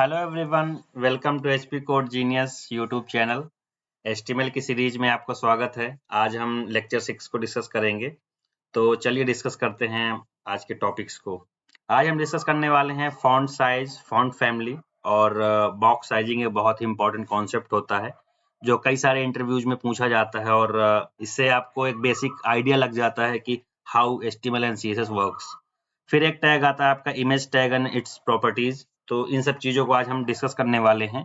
Hello everyone, welcome to HP code genius YouTube channel. HTML की series में आपका स्वागत है। आज हम लेक्चर 6 को डिस्कस करेंगे। तो चलिए डिस्कस करते हैं आज के टॉपिक्स को। आज हम डिस्कस करने वाले हैं फॉन्ट साइज, फॉन्ट फैमिली और बॉक्स साइजिंग। एक बहुत ही इंपॉर्टेंट कॉन्सेप्ट होता है जो कई सारे इंटरव्यूज में पूछा जाता है और इससे आपको एक बेसिक आइडिया लग जाता है कि how HTML and CSS works. फिर एक टैग आता है आपका image tag and its properties. तो इन सब चीजों को आज हम डिस्कस करने वाले हैं।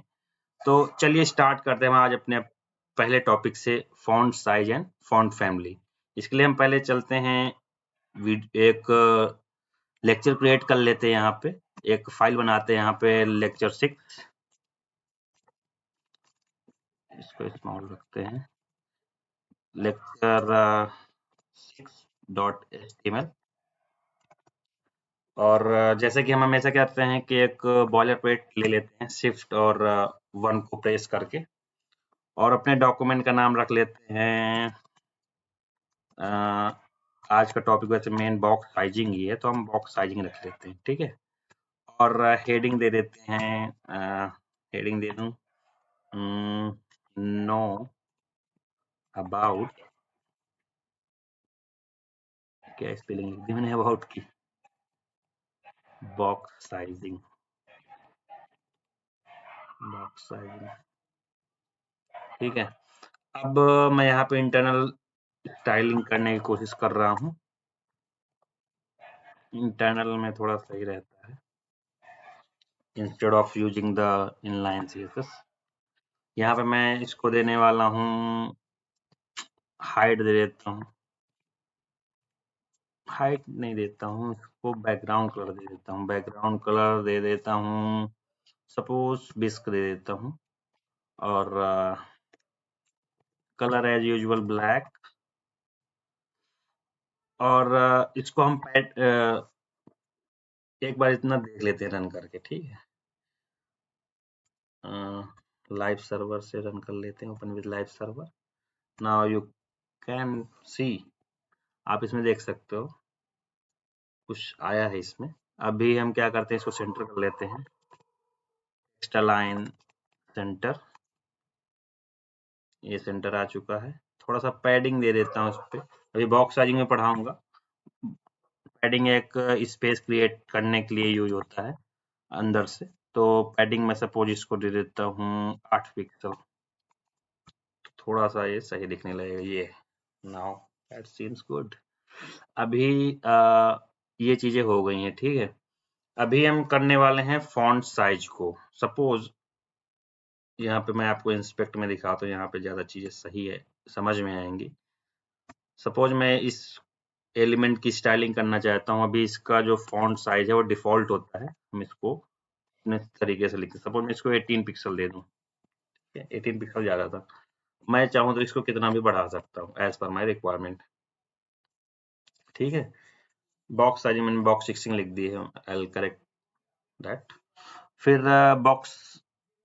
तो चलिए स्टार्ट करते हैं आज अपने पहले टॉपिक से, font size and font family. इसके लिए हम पहले चलते हैं, एक लेक्चर क्रिएट कर लेते हैं। यहाँ पे एक फाइल बनाते हैं, यहाँ पे लेक्चर 6, इसको स्मॉल रखते हैं, लेक्चर 6.html। और जैसे कि हम हमेशा कहते हैं कि एक बॉयलर प्लेट ले लेते हैं, शिफ्ट और 1 को प्रेस करके, और अपने डॉक्यूमेंट का नाम रख लेते हैं। आज का टॉपिक वैसे मेन बॉक्स साइजिंग ही है, तो हम बॉक्स साइजिंग रख लेते हैं, ठीक है। और हेडिंग दे देते हैं, हेडिंग दे दूं, नो अबाउट, क्या स्पेलिंग लिख दी मैंने अबाउट की, बॉक्स साइजिंग, बॉक्स साइजिंग, ठीक है। अब मैं यहाँ पे इंटरनल स्टाइलिंग करने की कोशिश कर रहा हूँ। इंटरनल में थोड़ा सही रहता है instead of using the inline CSS. यहाँ पे मैं इसको देने वाला हूँ, हाइट दे देता हूँ, हाइट नहीं देता हूँ, इसको बैकग्राउंड कलर दे देता हूँ, बैकग्राउंड कलर दे देता हूँ, सपोज बिस्क दे देता हूँ। और कलर एज यूजुअल ब्लैक। और इसको हम एक बार इतना देख लेते हैं रन करके, ठीक है। लाइव सर्वर से रन कर लेते हैं, open with live server. Now you can see, आप इसमें देख सकते हो कुछ आया है इसमें। अभी हम क्या करते हैं, इसको सेंटर कर लेते हैं, टेक्स्ट अलाइन सेंटर, ये सेंटर आ चुका है। थोड़ा सा पैडिंग दे देता हूँ इस पे, अभी बॉक्स साइजिंग में पढ़ाऊंगा। पैडिंग एक स्पेस क्रिएट करने के लिए यूज होता है अंदर से। तो पैडिंग में सपोज इसको दे देता हूँ 8 पिक्सल, थोड़ा सा ये सही दिखने लगेगा। ये नाउ दैट सीम्स गुड। अभी ये चीजें हो गई हैं, ठीक है। अभी हम करने वाले हैं फॉन्ट साइज को। सपोज यहाँ पे मैं आपको इंस्पेक्ट में दिखाता हूँ, यहाँ पे ज्यादा चीजें सही है, समझ में आएंगी। सपोज मैं इस एलिमेंट की स्टाइलिंग करना चाहता हूँ। अभी इसका जो फॉन्ट साइज है वो डिफॉल्ट होता है, हम इसको अपने तरीके से लिखते हैं। सपोज मैं इसको 18 पिक्सल दे दूं, 18 पिक्सल ज्यादा था, मैं चाहूँ तो इसको कितना भी बढ़ा सकता हूँ एज पर माई रिक्वायरमेंट, ठीक है। बॉक्स साइज मैंने बॉक्स 16 लिख दी है, आई करेक्ट दैट। फिर बॉक्स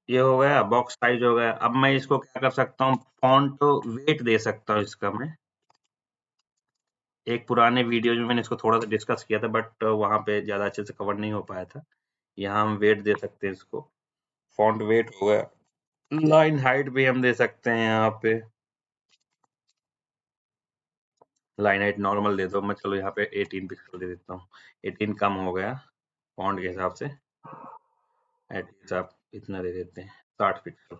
ये हो गया, बॉक्स साइज हो गया। अब मैं इसको क्या कर सकता हूँ, फॉन्ट वेट दे सकता हूँ इसका मैं। एक पुराने वीडियो में मैंने इसको थोड़ा सा डिस्कस किया था, बट वहां पे ज्यादा अच्छे से कवर नहीं हो पाया था। यहाँ हम वेट दे सकते हैं इसको, फॉन्ट वेट हो गया। लाइन हाइट भी हम दे सकते हैं यहाँ पे, लाइन हाइट नॉर्मल दे दो मैं, चलो यहाँ पे 18 पिक्सल दे देता हूँ। 18 कम हो गया फॉन्ट के हिसाब से, एटलीस्ट आप इतना दे देते हैं 60 पिक्सल।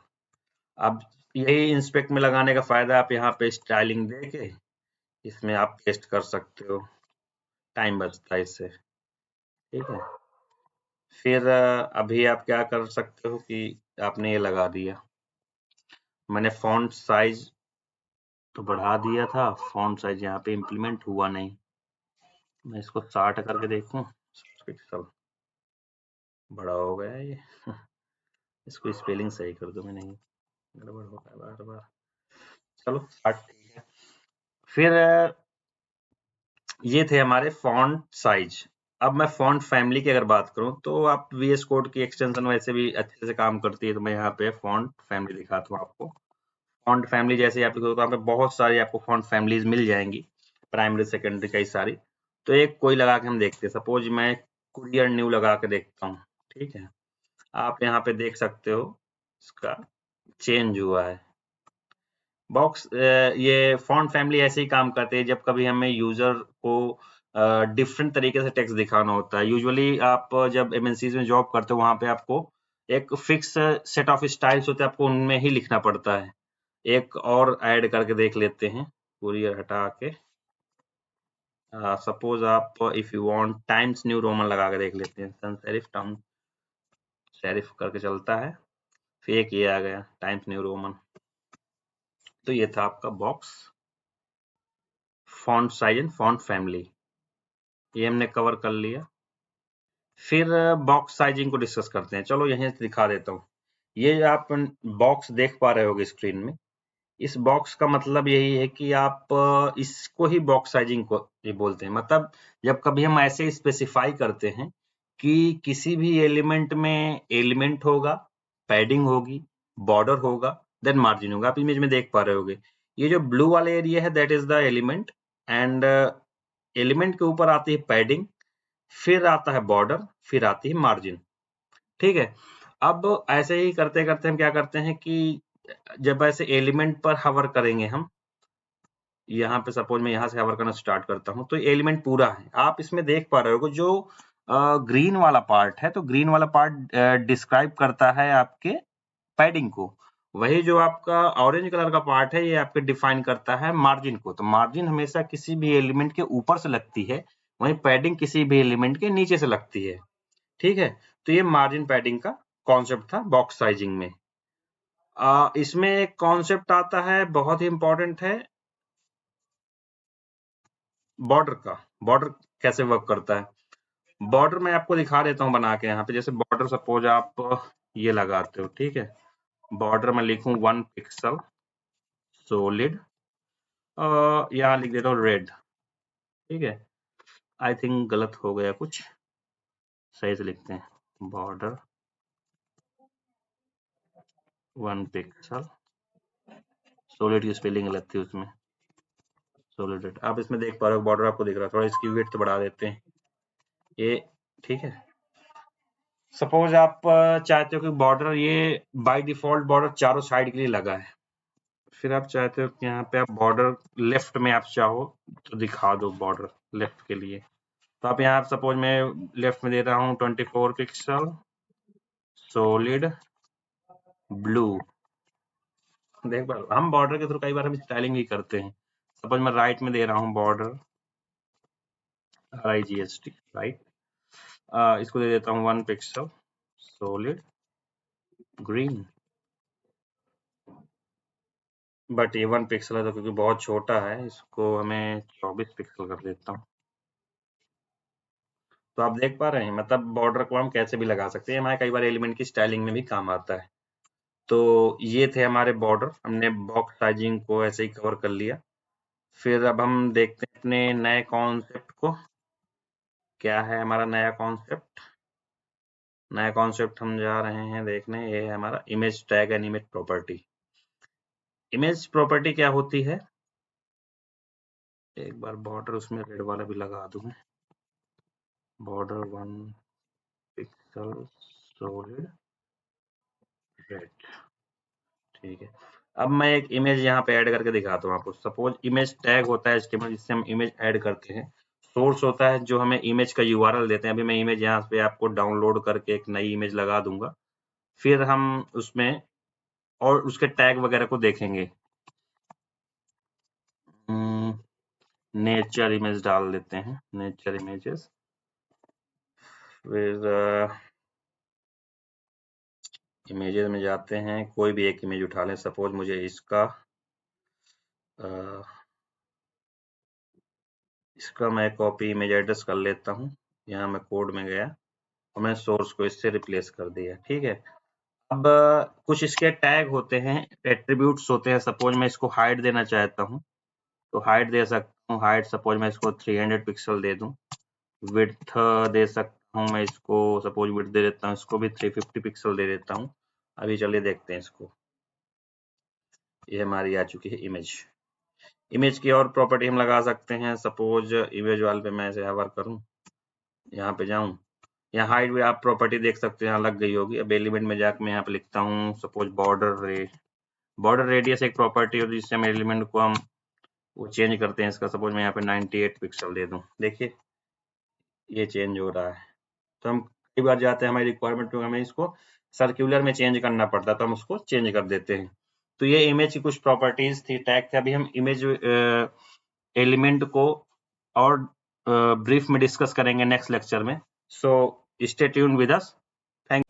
अब यही इंस्पेक्ट में लगाने का फायदा, आप यहाँ पे स्टाइलिंग दे के इसमें आप पेस्ट कर सकते हो, टाइम बचता है इससे, ठीक है। फिर अभी आप क्या कर सकते हो कि आपने ये लगा दिया, मैंने फॉन्ट साइज तो बढ़ा दिया था, फॉन्ट साइज यहाँ पे इम्प्लीमेंट हुआ नहीं। मैं इसको 60 करके देखूं, 60 पिक्सल बड़ा हो गया ये। इसको स्पेलिंग सही कर दो, मैं नहीं गड़बड़ हो रहा है बार बार। चलो 60 ठीक है। फिर ये थे हमारे फॉन्ट साइज। अब मैं फॉन्ट फैमिली की अगर बात करूं, तो आप VS कोड की एक्सटेंशन वैसे भी अच्छे से काम करती है, तो मैं यहाँ पे फॉन्ट फैमिली दिखाता हूँ आपको। फॉन्ट फैमिली जैसे आप लिखोगे तो यहाँ पे बहुत सारी आपको फॉन्ट फैमिलीज मिल जाएंगी, प्राइमरी सेकेंडरी कई सारी। तो एक कोई लगा के हम देखते हैं, सपोज मैं कुरियर न्यू लगा के देखता हूँ, ठीक है। आप यहाँ पे देख सकते हो इसका चेंज हुआ है। बॉक्स ये फॉन्ट फैमिली ऐसे ही काम करते हैं जब कभी हमें यूजर को डिफरेंट तरीके से टेक्स्ट दिखाना होता है। यूजुअली आप जब एमएनसीज में जॉब करते हो वहां पे आपको एक फिक्स सेट ऑफ स्टाइल्स होते हैं, आपको उनमें ही लिखना पड़ता है। एक और ऐड करके देख लेते हैं, कुरियर हटा के। सपोज आप if you want times new Roman लगा के देख लेते हैं। सन सेरिफ टाउन सेरिफ करके चलता है, फिर एक ये आ गया टाइम्स न्यू रोमन। तो ये था आपका box font size and font family, ये हमने कवर कर लिया। फिर बॉक्स साइजिंग को डिस्कस करते हैं। चलो यहीं से दिखा देता हूँ। ये आप बॉक्स देख पा रहे होगे स्क्रीन में। इस बॉक्स का मतलब यही है कि आप इसको ही बॉक्स साइजिंग को ये बोलते हैं। मतलब जब कभी हम ऐसे स्पेसिफाई करते हैं कि किसी भी एलिमेंट में एलिमेंट होगा, पैडिंग होगी, बॉर्डर होगा, देन मार्जिन होगा। आप इमेज में देख पा रहे होगे, ये जो ब्लू वाला एरिया है that is the element, and element के ऊपर आती है पैडिंग, फिर आता है बॉर्डर, फिर आती है मार्जिन। ठीक है। अब ऐसे ही करते करते हम क्या करते हैं कि जब ऐसे एलिमेंट पर हवर करेंगे हम, यहाँ पे सपोज मैं यहाँ से हवर करना स्टार्ट करता हूँ तो एलिमेंट पूरा है। आप इसमें देख पा रहे हो जो ग्रीन वाला पार्ट है, तो ग्रीन वाला पार्ट डिस्क्राइब करता है आपके पैडिंग को। वही जो आपका ऑरेंज कलर का पार्ट है ये आपके डिफाइन करता है मार्जिन को। तो मार्जिन हमेशा किसी भी एलिमेंट के ऊपर से लगती है, वहीं पैडिंग किसी भी एलिमेंट के नीचे से लगती है। ठीक है। तो ये मार्जिन पैडिंग का कॉन्सेप्ट था बॉक्स साइजिंग में। इसमें एक कॉन्सेप्ट आता है बहुत ही इंपॉर्टेंट है बॉर्डर का। बॉर्डर कैसे वर्क करता है, बॉर्डर मैं आपको दिखा देता हूँ बना के यहाँ पे। जैसे बॉर्डर सपोज आप ये लगाते हो, ठीक है। बॉर्डर में लिखूं 1 पिक्सल सॉलिड, यहाँ लिख देता हूँ रेड। ठीक है। आई थिंक गलत हो गया कुछ, सही से लिखते हैं। बॉर्डर 1 पिक्सल सॉलिड की स्पेलिंग गलत थी उसमें, सॉलिड रेड। आप इसमें देख पा रहे हो बॉर्डर आपको दिख रहा है। थोड़ा इसकी विड्थ बढ़ा देते हैं ये। ठीक है। सपोज आप चाहते हो कि बॉर्डर ये बाय डिफॉल्ट बॉर्डर चारों साइड के लिए लगा है, फिर आप चाहते हो कि यहाँ पे आप बॉर्डर लेफ्ट में आप चाहो तो दिखा दो बॉर्डर लेफ्ट के लिए। तो आप यहाँ सपोज मैं लेफ्ट में दे रहा हूँ 24 पिक्सल सॉलिड ब्लू। देख पा हम बॉर्डर के थ्रू कई बार हम स्टाइलिंग भी करते हैं। सपोज मैं राइट में दे रहा हूँ बॉर्डर RIGST राइट, इसको दे देता हूँ 1 पिक्सल सॉलिड ग्रीन। बट ये 1 पिक्सल है तो क्योंकि बहुत छोटा है, इसको हमें 24 पिक्सल कर देता हूँ। तो आप देख पा रहे हैं मतलब बॉर्डर को हम कैसे भी लगा सकते हैं, हमारे कई बार एलिमेंट की स्टाइलिंग में भी काम आता है। तो ये थे हमारे बॉर्डर, हमने बॉक्स साइजिंग को ऐसे ही कवर कर लिया। फिर अब हम देखते हैं अपने नए कॉन्सेप्ट को। क्या है हमारा नया कॉन्सेप्ट? नया कॉन्सेप्ट हम जा रहे हैं देखने, ये है हमारा image tag and image property. Image property क्या होती है, एक बार बॉर्डर उसमें रेड वाला भी लगा दूं। Border 1 pixel solid red. ठीक है। अब मैं एक इमेज यहाँ पे ऐड करके दिखाता हूँ आपको। सपोज इमेज टैग होता है HTML जिससे हम इमेज ऐड करते हैं। सोर्स होता है जो हमें इमेज का URL देते हैं। अभी मैं इमेज यहाँ पे आपको डाउनलोड करके एक नई इमेज लगा दूंगा, फिर हम उसमें और उसके टैग वगैरह को देखेंगे। नेचर इमेज डाल देते हैं, नेचर इमेजेस। फिर इमेजेस में जाते हैं, कोई भी एक इमेज उठा लें। सपोज मुझे इसका मैं कॉपी इमेज एड्रेस कर लेता हूँ। यहाँ मैं कोड में गया और मैंने सोर्स को इससे रिप्लेस कर दिया। ठीक है। अब कुछ इसके टैग होते हैं, एट्रीब्यूट्स होते हैं। सपोज मैं इसको हाइट देना चाहता हूँ तो हाइट दे सकता हूँ। हाइट सपोज मैं इसको 300 पिक्सल दे दूँ। विड्थ दे सकता हूँ मैं इसको, सपोज विड्थ दे देता हूँ इसको भी 350 पिक्सल दे देता हूँ। अभी चलिए देखते हैं इसको। ये हमारी आ चुकी है इमेज। इमेज की और प्रॉपर्टी हम लगा सकते हैं। सपोज इमेज वाल पे मैं ऐसे हवर करूँ, यहाँ पे जाऊँ यहाँ हाइट भी आप प्रॉपर्टी देख सकते हैं, यहाँ लग गई होगी। अब एलिमेंट में जाकर मैं यहाँ पे लिखता हूँ सपोज बॉर्डर रेडियस एक प्रॉपर्टी और जिससे हम एलिमेंट को हम वो चेंज करते हैं। इसका सपोज मैं यहाँ पे 98 पिक्सल दे दूँ, देखिए ये चेंज हो रहा है। तो हम कई बार जाते हैं हमारी रिक्वायरमेंट में, हमें इसको सर्कुलर में चेंज करना पड़ता है, तो हम उसको चेंज कर देते हैं। तो ये इमेज की कुछ प्रॉपर्टीज थी, टैग थे। अभी हम इमेज एलिमेंट को और ब्रीफ में डिस्कस करेंगे नेक्स्ट लेक्चर में। So stay tuned with us. Thank